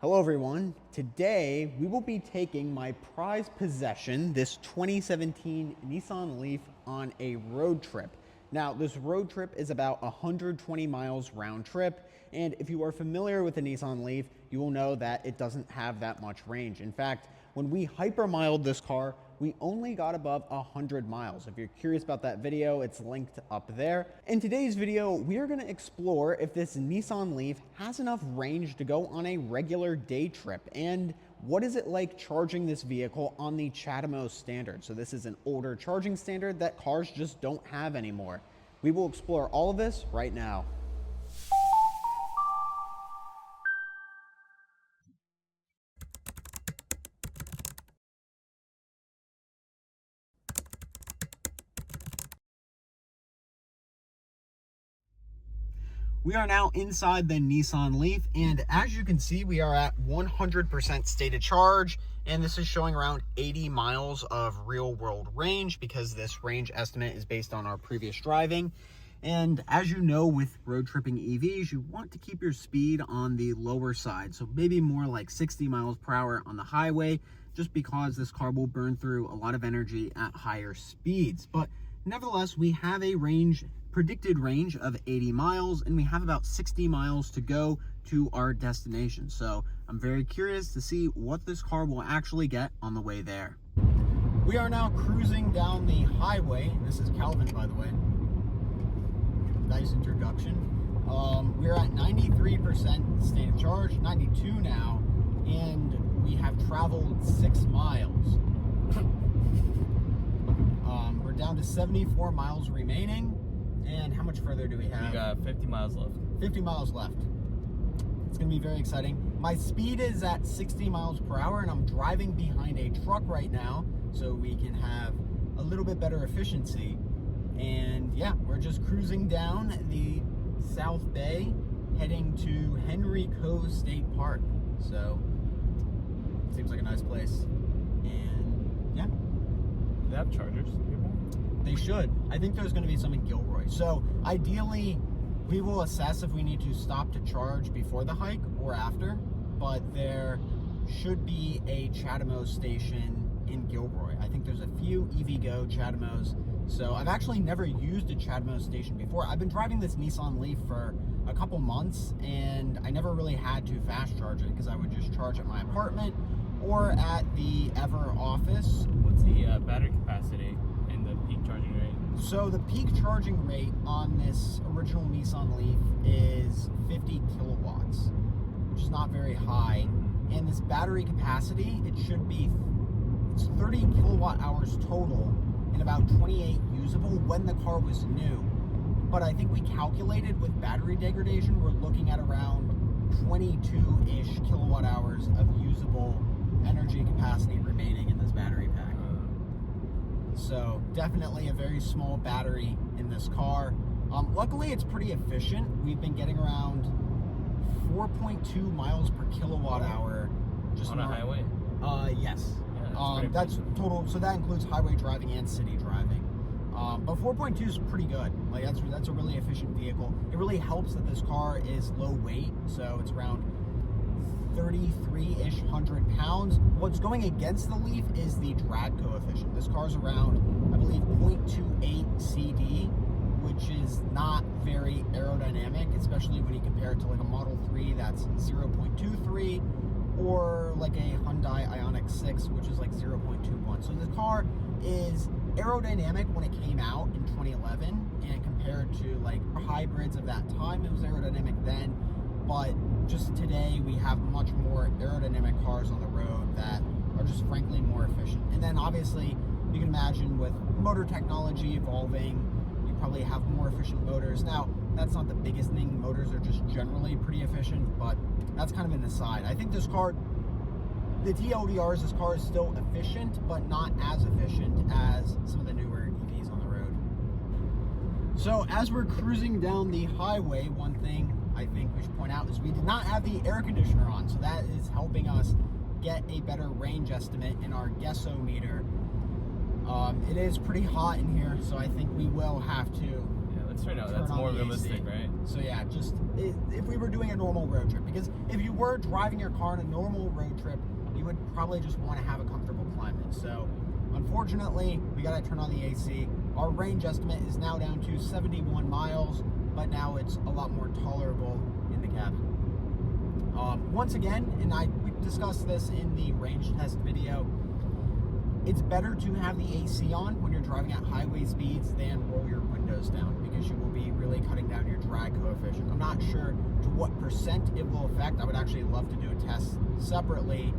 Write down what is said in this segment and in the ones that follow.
Hello everyone. Today we will be taking my prized possession, this 2017 Nissan Leaf, on a road trip. Now this road trip is about 120 miles round trip, and if you are familiar with the Nissan Leaf, you will know that it doesn't have that much range. In fact, when we hypermiled this car, we only got above 100 miles. If you're curious about that video, it's linked up there. In today's video, we are gonna explore if this Nissan Leaf has enough range to go on a regular day trip, and what is it like charging this vehicle on the CHAdeMO standard. So this is an older charging standard that cars just don't have anymore. We will explore all of this right now. We are now inside the Nissan Leaf, and as you can see, we are at 100% state of charge, and this is showing around 80 miles of real world range because this range estimate is based on our previous driving. And as you know, with road tripping EVs, you want to keep your speed on the lower side, so maybe more like 60 miles per hour on the highway, just because this car will burn through a lot of energy at higher speeds. But nevertheless, we have a predicted range of 80 miles, and we have about 60 miles to go to our destination. So I'm very curious to see what this car will actually get on the way there. We are now cruising down the highway. This is Calvin, by the way. Nice introduction. We're at 93% state of charge, 92 now, and we have traveled 6 miles. We're down to 74 miles remaining. And how much further do we have? We got 50 miles left. 50 miles left. It's gonna be very exciting. My speed is at 60 miles per hour, and I'm driving behind a truck right now, so we can have a little bit better efficiency. And yeah, we're just cruising down the South Bay, heading to Henry Cove State Park. So, seems like a nice place. And yeah. They have chargers nearby? They should. I think there's going to be some in Gilroy. So ideally, we will assess if we need to stop to charge before the hike or after, but there should be a CHAdeMO station in Gilroy. I think there's a few EVgo CHAdeMOs. So I've actually never used a CHAdeMO station before. I've been driving this Nissan Leaf for a couple months, and I never really had to fast charge it because I would just charge at my apartment or at the Ever office. What's the battery capacity and the peak charging rate? So the peak charging rate on this original Nissan Leaf is 50 kilowatts, which is not very high. And this battery capacity, it's 30 kilowatt hours total and about 28 usable when the car was new. But I think we calculated with battery degradation, we're looking at around 22-ish kilowatt hours of usable energy capacity remaining in this battery pack. So definitely a very small battery in this car. Luckily, it's pretty efficient. We've been getting around 4.2 miles per kilowatt hour. Just on a highway? Yes. Yeah, that's total. So that includes highway driving and city driving. But 4.2 is pretty good. Like that's a really efficient vehicle. It really helps that this car is low weight, so it's around 33-ish 100 pounds. What's going against the Leaf is the drag coefficient. This car's around, I believe, 0.28 CD, which is not very aerodynamic, especially when you compare it to like a Model 3 that's 0.23, or like a Hyundai Ioniq 6, which is like 0.21. So this car is aerodynamic when it came out in 2011, and compared to like hybrids of that time, it was aerodynamic then. But just today, we have much more aerodynamic cars on the road that are just frankly more efficient. And then obviously, you can imagine with motor technology evolving, you probably have more efficient motors. Now, that's not the biggest thing. Motors are just generally pretty efficient, but that's kind of an aside. I think this car, the TLDRs, this car is still efficient, but not as efficient as some of the newer EVs on the road. So as we're cruising down the highway, one thing I think we should point out is we did not have the air conditioner on, so that is helping us get a better range estimate in our guessometer. It is pretty hot in here, so I think we will have to That's right now. turn That's on more the realistic, AC. right? So yeah, just if we were doing a normal road trip, because if you were driving your car on a normal road trip, you would probably just want to have a comfortable climate. So unfortunately, we got to turn on the AC. Our range estimate is now down to 71 miles, but now it's a lot more tolerable in the cabin. Once again, and we discussed this in the range test video, it's better to have the AC on when you're driving at highway speeds than roll your windows down, because you will be really cutting down your drag coefficient. I'm not sure to what percent it will affect. I would actually love to do a test separately,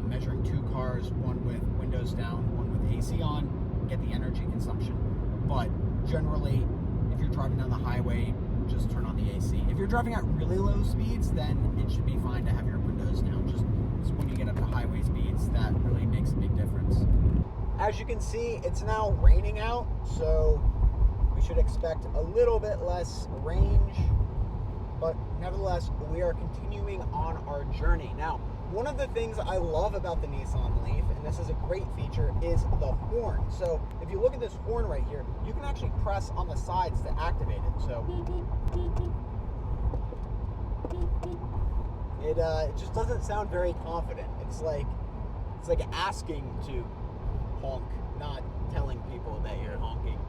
measuring two cars, one with windows down, one with AC on, and get the energy consumption. But generally, if you're driving down the highway, just turn on the AC. If you're driving at really low speeds, then it should be fine to have your windows down. Just when you get up to highway speeds, that really makes a big difference. As you can see, it's now raining out, so we should expect a little bit less range, but nevertheless, we are continuing on our journey. Now, one of the things I love about the Nissan Leaf, and this is a great feature, is the horn. So if you look at this horn right here, you can actually press on the sides to activate it. So it just doesn't sound very confident. It's like asking to honk, not telling people that you're honking.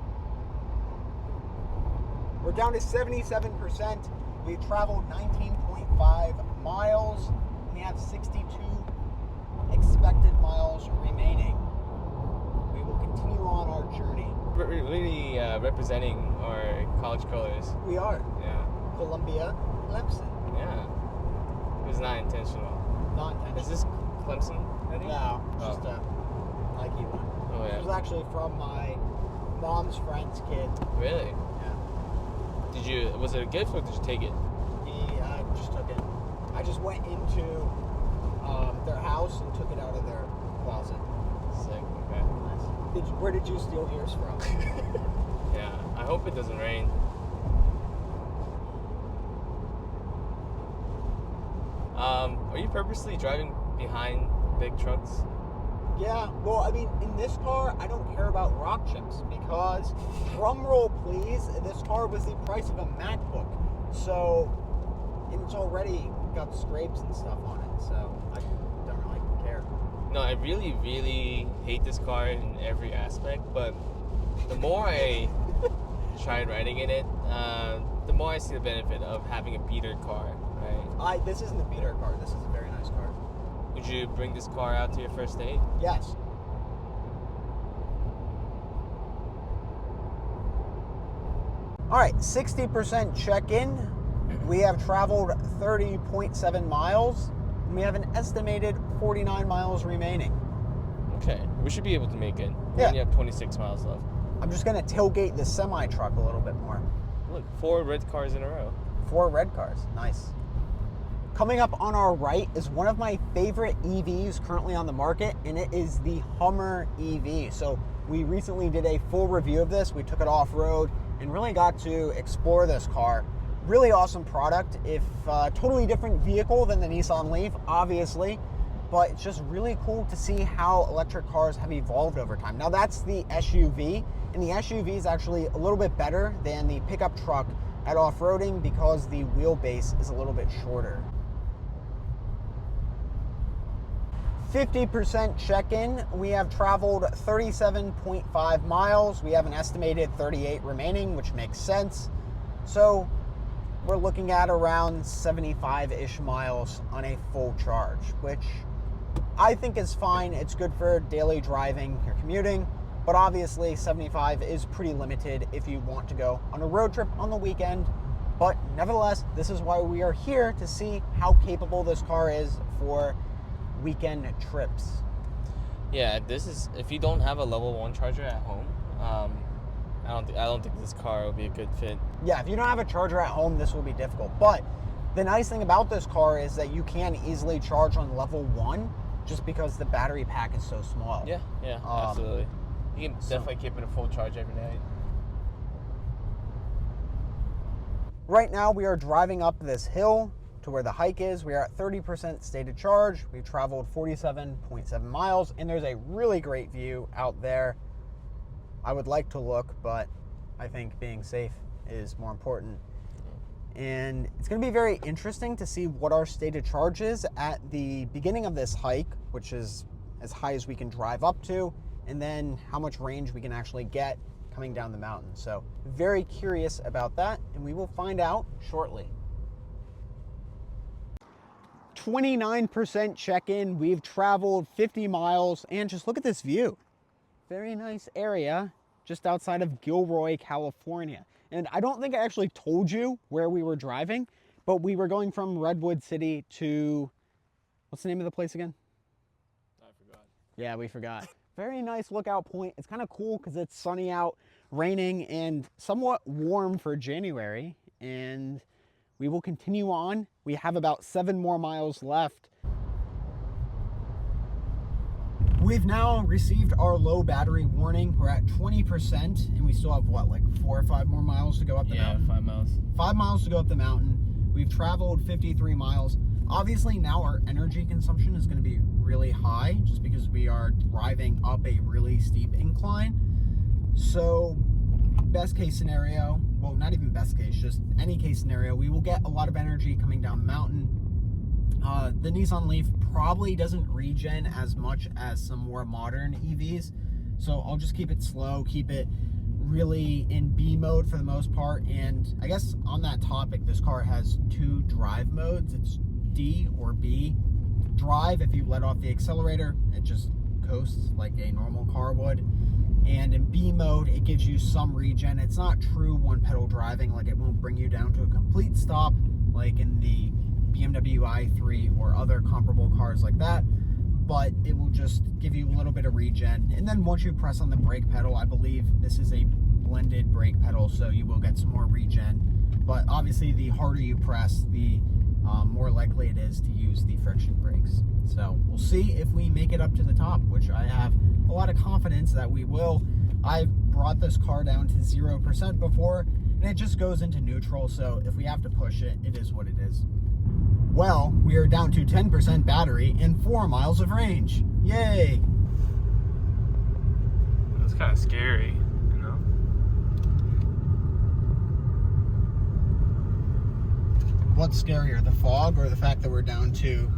We're down to 77%. We've traveled 19.5 miles. We have 62 expected miles remaining. We will continue on our journey. We're really representing our college colors. We are. Yeah. Columbia, Clemson. Yeah. It was not intentional. Not intentional. Is this Clemson, I think? No, just a Nike one. Oh, yeah. It was actually from my mom's friend's kid. Really? Yeah. Was it a gift or did you take it? He just took it. I just went into their house and took it out of their closet. Sick. Okay. Nice. Where did you steal yours from? Yeah. I hope it doesn't rain. Are you purposely driving behind big trucks? Yeah, well, I mean, in this car, I don't care about rock chips because, drum roll please, this car was the price of a MacBook. So, it's already got scrapes and stuff on it, so I don't really care. No, I really, really hate this car in every aspect, but the more I try riding in it, the more I see the benefit of having a beater car, right? This isn't a beater car, this is a very nice car. Would you bring this car out to your first date? Yes. All right, 60% check-in. We have traveled 30.7 miles. And we have an estimated 49 miles remaining. Okay, we should be able to make it. We Yeah. only have 26 miles left. I'm just gonna tailgate the semi-truck a little bit more. Look, 4 red cars in a row. 4 red cars, nice. Coming up on our right is one of my favorite EVs currently on the market, and it is the Hummer EV. So we recently did a full review of this. We took it off-road and really got to explore this car. Really awesome product. If totally different vehicle than the Nissan Leaf, obviously, but it's just really cool to see how electric cars have evolved over time. Now that's the SUV, and the SUV is actually a little bit better than the pickup truck at off-roading because the wheelbase is a little bit shorter. 50% check-in. We have traveled 37.5 miles. We have an estimated 38 remaining, which makes sense. So we're looking at around 75-ish miles on a full charge, which I think is fine. It's good for daily driving, you're commuting, but obviously 75 is pretty limited if you want to go on a road trip on the weekend. But nevertheless, this is why we are here, to see how capable this car is for weekend trips. Yeah, this is, if you don't have a level 1 charger at home, I don't think this car will be a good fit. Yeah, if you don't have a charger at home, this will be difficult. But the nice thing about this car is that you can easily charge on level 1 just because the battery pack is so small. Yeah, absolutely. You can definitely keep it a full charge every night. Right now we are driving up this hill to where the hike is. We are at 30% stated charge. We've traveled 47.7 miles, and there's a really great view out there. I would like to look, but I think being safe is more important. And it's going to be very interesting to see what our state of charge is at the beginning of this hike, which is as high as we can drive up to, and then how much range we can actually get coming down the mountain. So very curious about that, and we will find out shortly. 29% check-in. We've traveled 50 miles, and just look at this view. Very nice area just outside of Gilroy, California. And I don't think I actually told you where we were driving, but we were going from Redwood City to, what's the name of the place again? I forgot. Yeah, we forgot. Very nice lookout point. It's kind of cool because it's sunny out, raining, and somewhat warm for January. And we will continue on. We have about 7 more miles left. We've now received our low battery warning. We're at 20%, and we still have, what, like 4 or 5 more miles to go up the mountain? Yeah, 5 miles. 5 miles to go up the mountain. We've traveled 53 miles. Obviously, now our energy consumption is going to be really high just because we are driving up a really steep incline. So, best case scenario, well, not even best case, just any case scenario, we will get a lot of energy coming down the mountain. The Nissan Leaf probably doesn't regen as much as some more modern EVs, so I'll just keep it slow, keep it really in B mode for the most part. And I guess on that topic, this car has 2 drive modes. It's D or B. Drive, if you let off the accelerator, it just coasts like a normal car would. And in B mode, it gives you some regen. It's not true one pedal driving, like it won't bring you down to a complete stop like in the BMW i3 or other comparable cars like that, but it will just give you a little bit of regen. And then once you press on the brake pedal, I believe this is a blended brake pedal, so you will get some more regen. But obviously, the harder you press, the more likely it is to use the friction brakes. So we'll see if we make it up to the top, which I have a lot of confidence that we will. I've brought this car down to 0% before, and it just goes into neutral, so if we have to push it, it is what it is. Well, we are down to 10% battery and 4 miles of range. Yay! That's kind of scary, you know? What's scarier, the fog or the fact that we're down to...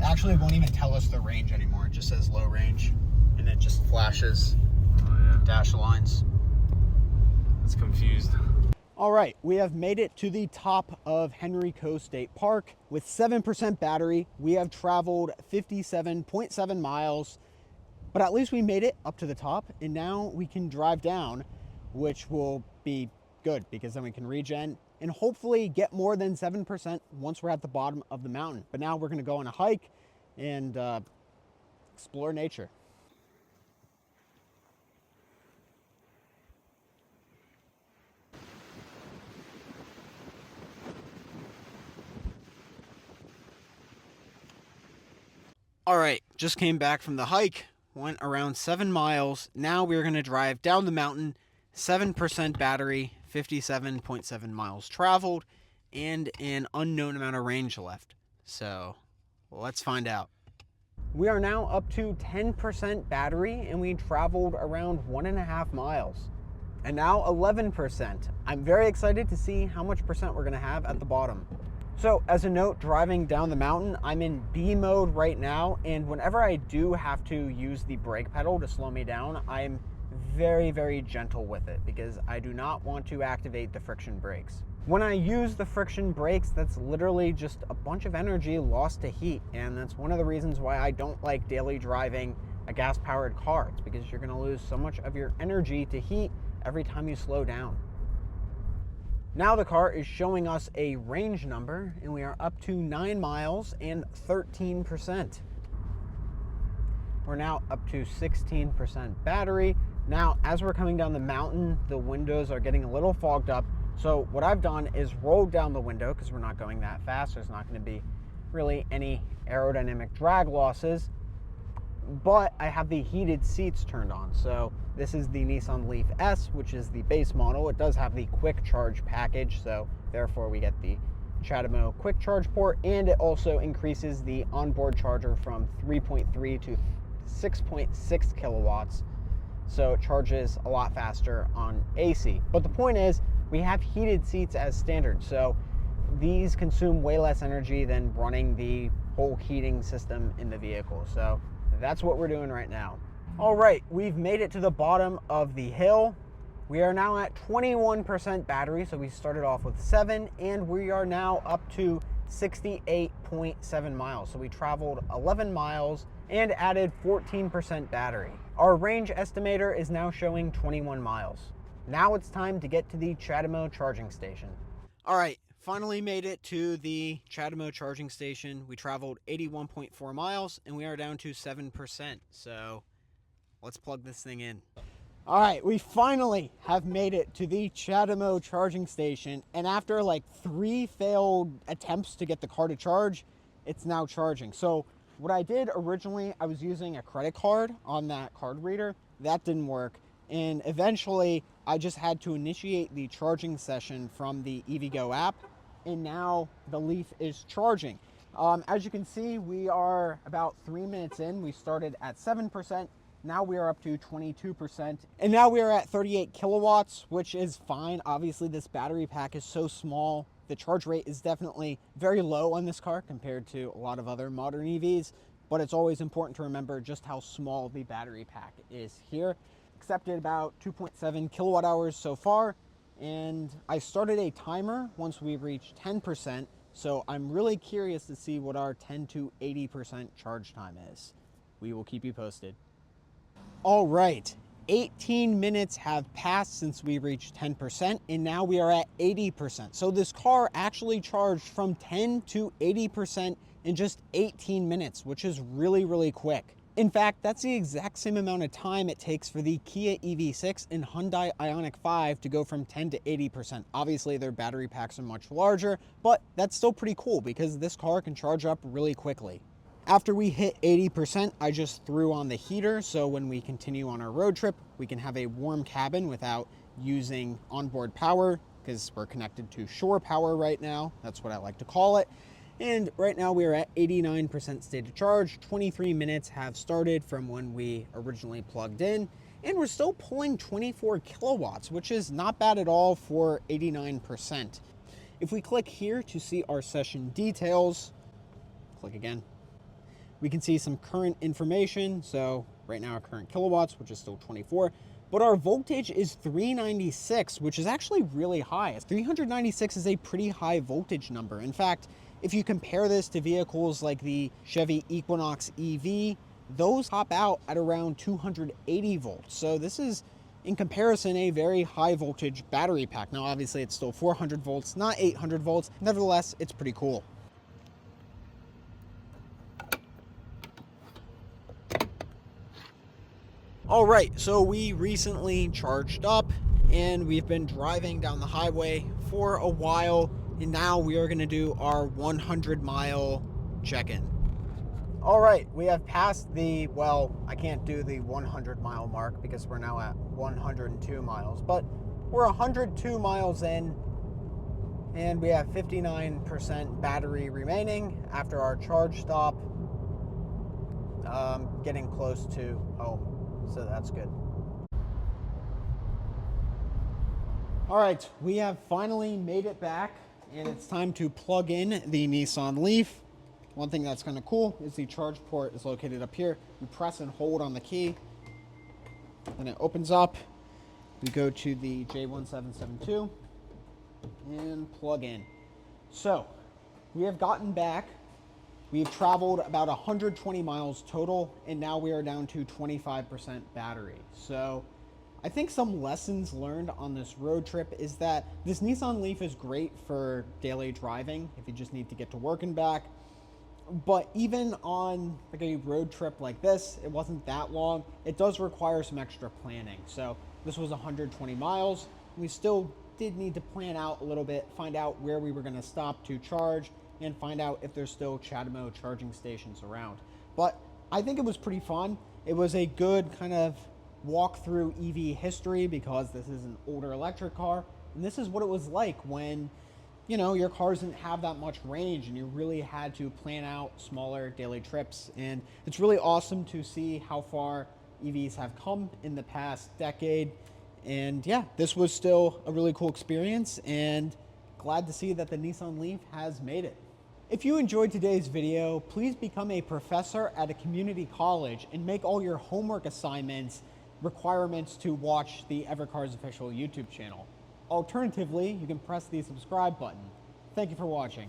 Actually, it won't even tell us the range anymore. It just says low range, and it just flashes dash lines. It's confused. All right, we have made it to the top of Henrico State Park. With 7% battery, we have traveled 57.7 miles, but at least we made it up to the top, and now we can drive down, which will be good because then we can regen and hopefully get more than 7% once we're at the bottom of the mountain. But now we're gonna go on a hike and explore nature. All right, just came back from the hike, went around 7 miles. Now we're gonna drive down the mountain, 7% battery, 57.7 miles traveled, and an unknown amount of range left. So let's find out. We are now up to 10% battery, and we traveled around 1.5 miles. And now 11%. I'm very excited to see how much percent we're gonna have at the bottom. So as a note, driving down the mountain, I'm in B mode right now, and whenever I do have to use the brake pedal to slow me down, I'm very, very gentle with it because I do not want to activate the friction brakes. When I use the friction brakes, that's literally just a bunch of energy lost to heat, and that's one of the reasons why I don't like daily driving a gas-powered car. It's because you're gonna lose so much of your energy to heat every time you slow down. Now the car is showing us a range number, and we are up to 9 miles and 13%. We're now up to 16% battery. Now, as we're coming down the mountain, the windows are getting a little fogged up. So what I've done is rolled down the window because we're not going that fast. There's not going to be really any aerodynamic drag losses. But I have the heated seats turned on. So this is the Nissan Leaf S, which is the base model. It does have the quick charge package, so therefore we get the CHAdeMO quick charge port, and it also increases the onboard charger from 3.3 to 6.6 kilowatts. So it charges a lot faster on AC. But the point is, we have heated seats as standard. So these consume way less energy than running the whole heating system in the vehicle. So that's what we're doing right now. All right, we've made it to the bottom of the hill. We are now at 21% battery. So we started off with 7 and we are now up to 68.7 miles. So we traveled 11 miles and added 14% battery. Our range estimator is now showing 21 miles. Now it's time to get to the CHAdeMO charging station. All right, finally made it to the CHAdeMO charging station. We traveled 81.4 miles and we are down to 7%. So let's plug this thing in. All right, we finally have made it to the CHAdeMO charging station. And after like 3 failed attempts to get the car to charge, it's now charging. So what I did originally, I was using a credit card on that card reader. That didn't work. And eventually I just had to initiate the charging session from the EVgo app. And now the Leaf is charging. As you can see, we are about 3 minutes in. We started at 7%. Now we are up to 22%. And now we are at 38 kilowatts, which is fine. Obviously, this battery pack is so small. The charge rate is definitely very low on this car compared to a lot of other modern EVs. But it's always important to remember just how small the battery pack is here. Accepted about 2.7 kilowatt hours so far. And I started a timer once we reached 10%. So I'm really curious to see what our 10 to 80% charge time is. We will keep you posted. All right, 18 minutes have passed since we reached 10%, and now we are at 80%. So this car actually charged from 10 to 80% in just 18 minutes, which is really, really quick. In fact, that's the exact same amount of time it takes for the Kia EV6 and Hyundai Ioniq 5 to go from 10 to 80%. Obviously, their battery packs are much larger, but that's still pretty cool because this car can charge up really quickly. After we hit 80%, I just threw on the heater, so when we continue on our road trip, we can have a warm cabin without using onboard power, because we're connected to shore power right now. That's what I like to call it. And right now we are at 89% state of charge. 23 minutes have started from when we originally plugged in, and we're still pulling 24 kilowatts, which is not bad at all for 89%. If we click here to see our session details, click again, we can see some current information. So right now our current kilowatts, which is still 24, but our voltage is 396, which is actually really high. 396 is a pretty high voltage number. In fact, if you compare this to vehicles like the Chevy Equinox EV, those top out at around 280 volts. So this is, in comparison, a very high voltage battery pack. Now, obviously it's still 400 volts, not 800 volts. Nevertheless, it's pretty cool. All right, so we recently charged up and we've been driving down the highway for a while, and now we are gonna do our 100-mile check-in. All right, we have passed the, well, I can't do the 100-mile mark because we're now at 102 miles, but we're 102 miles in and we have 59% battery remaining after our charge stop. Getting close to home. So that's good. All right, we have finally made it back, and it's time to plug in the Nissan Leaf. One thing that's kind of cool is the charge port is located up here. You press and hold on the key, and it opens up. We go to the J1772 and plug in. So we have gotten back. We've traveled about 120 miles total, and now we are down to 25% battery. So I think some lessons learned on this road trip is that this Nissan Leaf is great for daily driving if you just need to get to work and back. But even on like a road trip like this, it wasn't that long. It does require some extra planning. So this was 120 miles. We still did need to plan out a little bit, find out where we were going to stop to charge, and find out if there's still CHAdeMO charging stations around. But I think it was pretty fun. It was a good kind of walk through EV history because this is an older electric car, and this is what it was like when, you know, your cars didn't have that much range and you really had to plan out smaller daily trips. And it's really awesome to see how far EVs have come in the past decade. And yeah, this was still a really cool experience, and glad to see that the Nissan Leaf has made it. If you enjoyed today's video, please become a professor at a community college and make all your homework assignments requirements to watch the Evercars official YouTube channel. Alternatively, you can press the subscribe button. Thank you for watching.